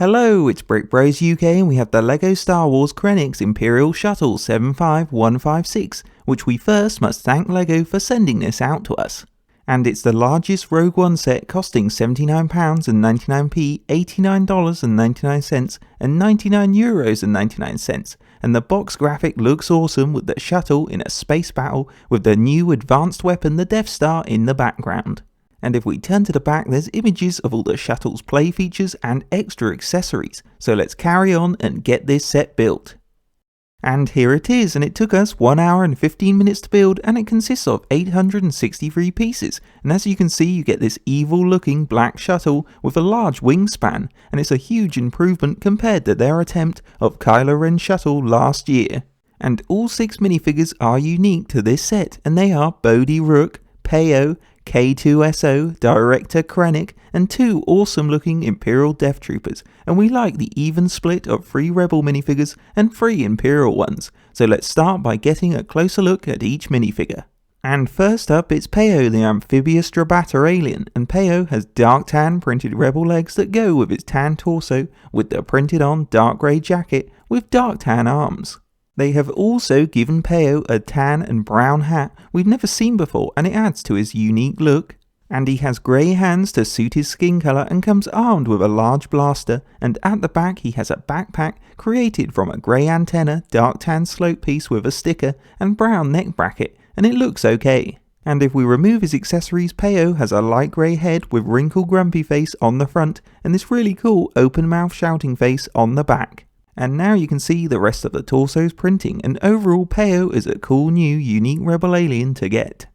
Hello, it's Brick Bros UK and we have the LEGO Star Wars Krennic'S Imperial Shuttle 75156, which we first must thank LEGO for sending this out to us. And it's the largest Rogue One set, costing £79.99p, $89.99 and €99.99, and the box graphic looks awesome with the shuttle in a space battle with the new advanced weapon, the Death Star, in the background. And if we turn to the back, there's images of all the shuttle's play features and extra accessories, so let's carry on and get this set built. And here it is, and it took us 1 hour and 15 minutes to build, and it consists of 863 pieces, and as you can see you get this evil looking black shuttle with a large wingspan, and it's a huge improvement compared to their attempt of Kylo Ren's shuttle last year. And all 6 minifigures are unique to this set, and they are Bodhi Rook, Peo, K2SO, Director Krennic, and 2 awesome looking Imperial Death Troopers, and we like the even split of 3 Rebel minifigures and 3 Imperial ones, so let's start by getting a closer look at each minifigure. And first up it's Peo, the amphibious Drobata alien, and Peo has dark tan printed Rebel legs that go with its tan torso with the printed on dark grey jacket with dark tan arms. They have also given Peo a tan and brown hat we've never seen before, and it adds to his unique look. And he has grey hands to suit his skin colour and comes armed with a large blaster, and at the back he has a backpack created from a grey antenna, dark tan slope piece with a sticker and brown neck bracket, and it looks okay. And if we remove his accessories, Peo has a light grey head with wrinkled grumpy face on the front and this really cool open mouth shouting face on the back. And now you can see the rest of the torso's printing, and overall Peo is a cool new unique Rebel alien to get.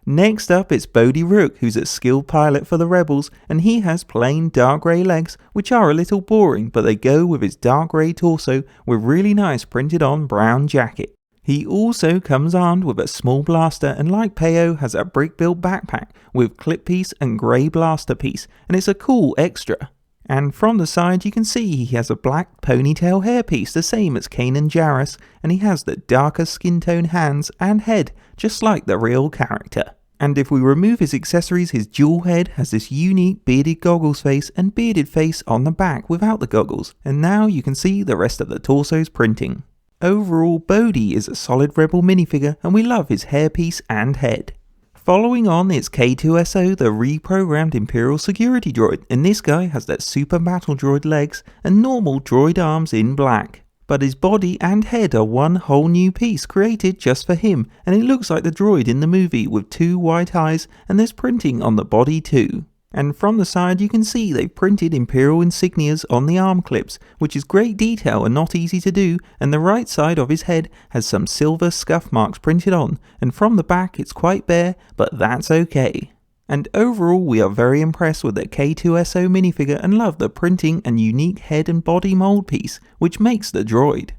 Next up it's Bodhi Rook, who's a skilled pilot for the Rebels, and he has plain dark grey legs which are a little boring, but they go with his dark grey torso with really nice printed on brown jacket. He also comes armed with a small blaster, and like Peo has a brick built backpack with clip piece and grey blaster piece, and it's a cool extra. And from the side you can see he has a black ponytail hairpiece, the same as Kanan Jarrus, and he has the darker skin tone hands and head, just like the real character. And if we remove his accessories, his dual head has this unique bearded goggles face and bearded face on the back without the goggles, and now you can see the rest of the torso's printing. Overall, Bodhi is a solid Rebel minifigure, and we love his hairpiece and head. Following on is K2SO, the reprogrammed Imperial security droid, and this guy has that super battle droid legs and normal droid arms in black. But his body and head are one whole new piece created just for him, and it looks like the droid in the movie with 2 white eyes, and there's printing on the body too. And from the side you can see they've printed Imperial insignias on the arm clips, which is great detail and not easy to do, and the right side of his head has some silver scuff marks printed on, and from the back it's quite bare, but that's okay. And overall we are very impressed with the K2SO minifigure and love the printing and unique head and body mold piece, which makes the droid.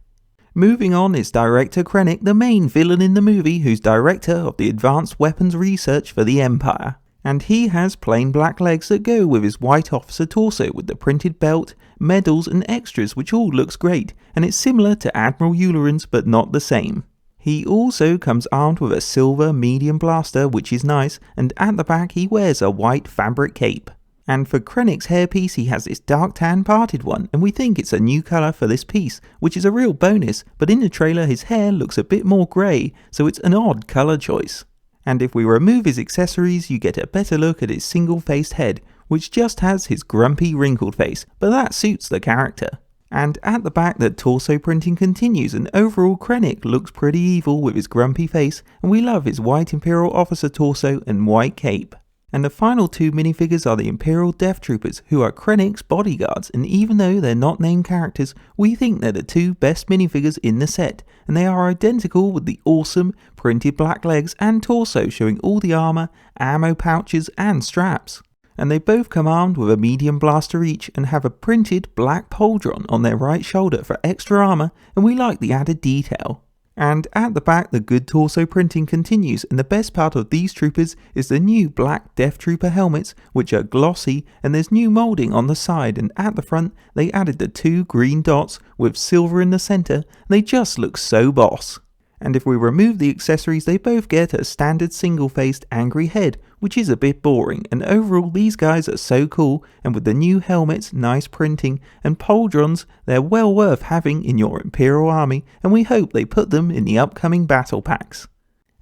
Moving on is Director Krennic, the main villain in the movie, who's director of the advanced weapons research for the Empire. And he has plain black legs that go with his white officer torso with the printed belt, medals and extras, which all looks great, and it's similar to Admiral Yulerin's but not the same. He also comes armed with a silver medium blaster, which is nice, and at the back he wears a white fabric cape. And for Krennic's hairpiece he has this dark tan parted one, and we think it's a new colour for this piece, which is a real bonus, but in the trailer his hair looks a bit more grey, so it's an odd colour choice. And if we remove his accessories you get a better look at his single-faced head, which just has his grumpy wrinkled face, but that suits the character. And at the back the torso printing continues, and overall Krennic looks pretty evil with his grumpy face, and we love his white Imperial officer torso and white cape. And the final 2 minifigures are the Imperial Death Troopers, who are Krennic's bodyguards, and even though they're not named characters, we think they're the 2 best minifigures in the set, and they are identical with the awesome printed black legs and torso showing all the armour, ammo pouches and straps. And they both come armed with a medium blaster each and have a printed black pauldron on their right shoulder for extra armour, and we like the added detail. And at the back the good torso printing continues, and the best part of these troopers is the new black Death Trooper helmets, which are glossy, and there's new moulding on the side, and at the front they added the 2 green dots with silver in the centre, and they just look so boss. And if we remove the accessories, they both get a standard single-faced angry head, which is a bit boring, and overall these guys are so cool, and with the new helmets, nice printing, and pauldrons, they're well worth having in your Imperial Army, and we hope they put them in the upcoming battle packs.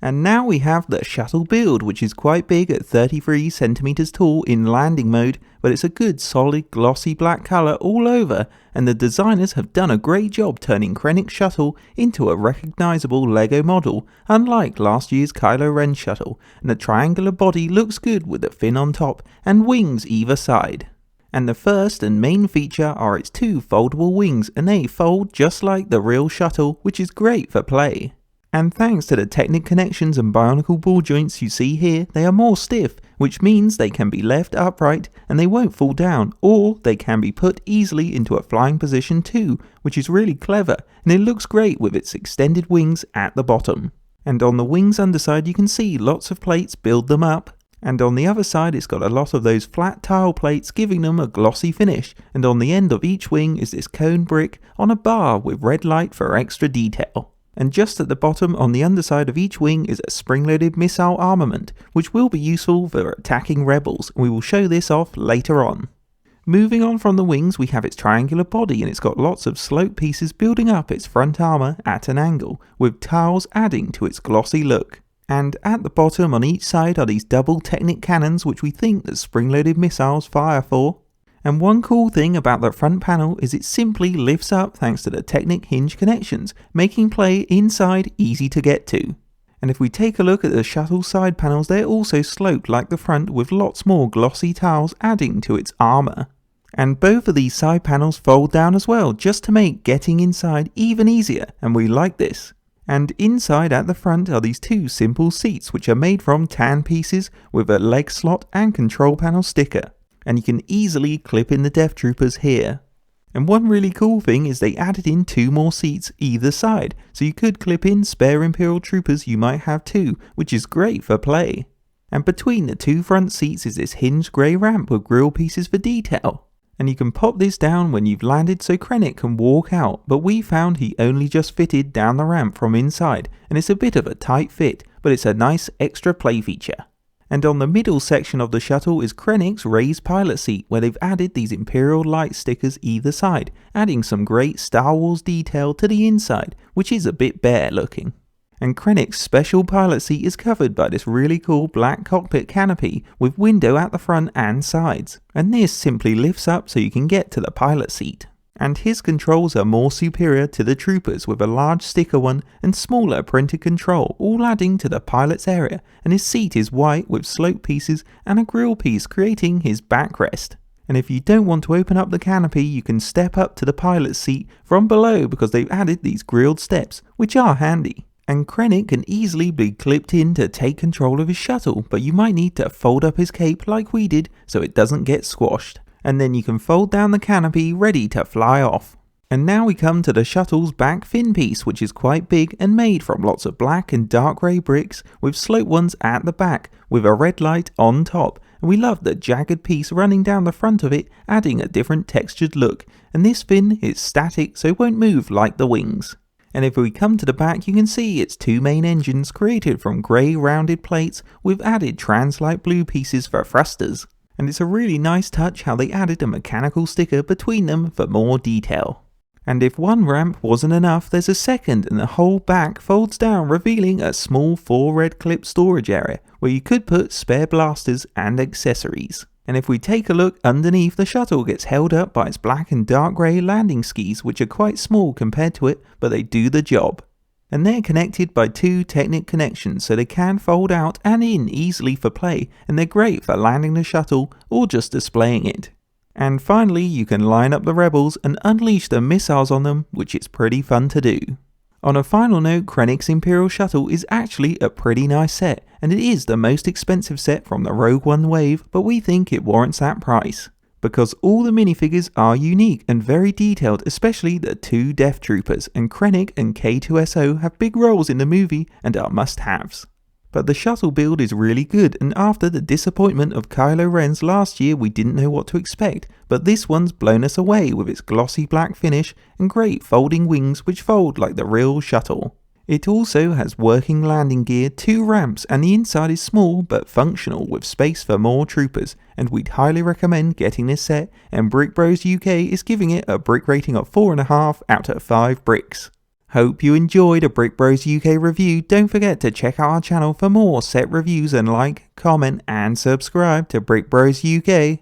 And now we have the shuttle build, which is quite big at 33 centimeters tall in landing mode, but it's a good solid glossy black colour all over, and the designers have done a great job turning Krennic's shuttle into a recognisable LEGO model, unlike last year's Kylo Ren shuttle, and the triangular body looks good with a fin on top and wings either side. And the first and main feature are its two foldable wings, and they fold just like the real shuttle, which is great for play. And thanks to the Technic connections and bionicle ball joints you see here, they are more stiff, which means they can be left upright and they won't fall down, or they can be put easily into a flying position too, which is really clever, and it looks great with its extended wings at the bottom. And on the wings underside you can see lots of plates build them up, and on the other side it's got a lot of those flat tile plates giving them a glossy finish, and on the end of each wing is this cone brick on a bar with red light for extra detail. And just at the bottom on the underside of each wing is a spring-loaded missile armament, which will be useful for attacking rebels. We will show this off later on. Moving on from the wings, we have its triangular body, and it's got lots of slope pieces building up its front armour at an angle, with tiles adding to its glossy look. And at the bottom on each side are these double Technic cannons, which we think that spring-loaded missiles fire for. And one cool thing about the front panel is it simply lifts up thanks to the Technic hinge connections, making play inside easy to get to. And if we take a look at the shuttle side panels, they're also sloped like the front with lots more glossy tiles adding to its armour. And both of these side panels fold down as well, just to make getting inside even easier, and we like this. And inside at the front are these two simple seats which are made from tan pieces with a leg slot and control panel sticker. And you can easily clip in the Death Troopers here. And one really cool thing is they added in two more seats either side, so you could clip in spare Imperial Troopers you might have too, which is great for play. And between the two front seats is this hinged grey ramp with grille pieces for detail. And you can pop this down when you've landed so Krennic can walk out, but we found he only just fitted down the ramp from inside, and it's a bit of a tight fit, but it's a nice extra play feature. And on the middle section of the shuttle is Krennic's raised pilot seat, where they've added these Imperial light stickers either side, adding some great Star Wars detail to the inside, which is a bit bare looking. And Krennic's special pilot seat is covered by this really cool black cockpit canopy with window at the front and sides, and this simply lifts up so you can get to the pilot seat. And his controls are more superior to the Troopers with a large sticker one and smaller printed control, all adding to the pilot's area, and his seat is white with slope pieces and a grille piece creating his backrest. And if you don't want to open up the canopy, you can step up to the pilot's seat from below because they've added these grilled steps, which are handy. And Krennic can easily be clipped in to take control of his shuttle, but you might need to fold up his cape like we did so it doesn't get squashed. And then you can fold down the canopy ready to fly off. And now we come to the shuttle's back fin piece, which is quite big and made from lots of black and dark grey bricks with slope ones at the back with a red light on top, and we love the jagged piece running down the front of it, adding a different textured look, and this fin is static so it won't move like the wings. And if we come to the back, you can see its two main engines created from grey rounded plates with added trans-light blue pieces for thrusters. And it's a really nice touch how they added a mechanical sticker between them for more detail. And if one ramp wasn't enough, there's a second, and the whole back folds down, revealing a small 4 red clip storage area where you could put spare blasters and accessories. And if we take a look underneath, the shuttle gets held up by its black and dark grey landing skis, which are quite small compared to it, but they do the job. And they're connected by two Technic connections, so they can fold out and in easily for play, and they're great for landing the shuttle or just displaying it. And finally, you can line up the rebels and unleash the missiles on them, which is pretty fun to do. On a final note, Krennic's Imperial Shuttle is actually a pretty nice set, and it is the most expensive set from the Rogue One wave, but we think it warrants that price. Because all the minifigures are unique and very detailed, especially the two Death Troopers, and Krennic and K2SO have big roles in the movie and are must-haves. But the shuttle build is really good, and after the disappointment of Kylo Ren's last year we didn't know what to expect, but this one's blown us away with its glossy black finish and great folding wings which fold like the real shuttle. It also has working landing gear, 2 ramps, and the inside is small but functional with space for more troopers, and we'd highly recommend getting this set, and Brick Bros UK is giving it a brick rating of 4.5 out of 5 bricks. Hope you enjoyed a Brick Bros UK review. Don't forget to check out our channel for more set reviews and like, comment and subscribe to Brick Bros UK.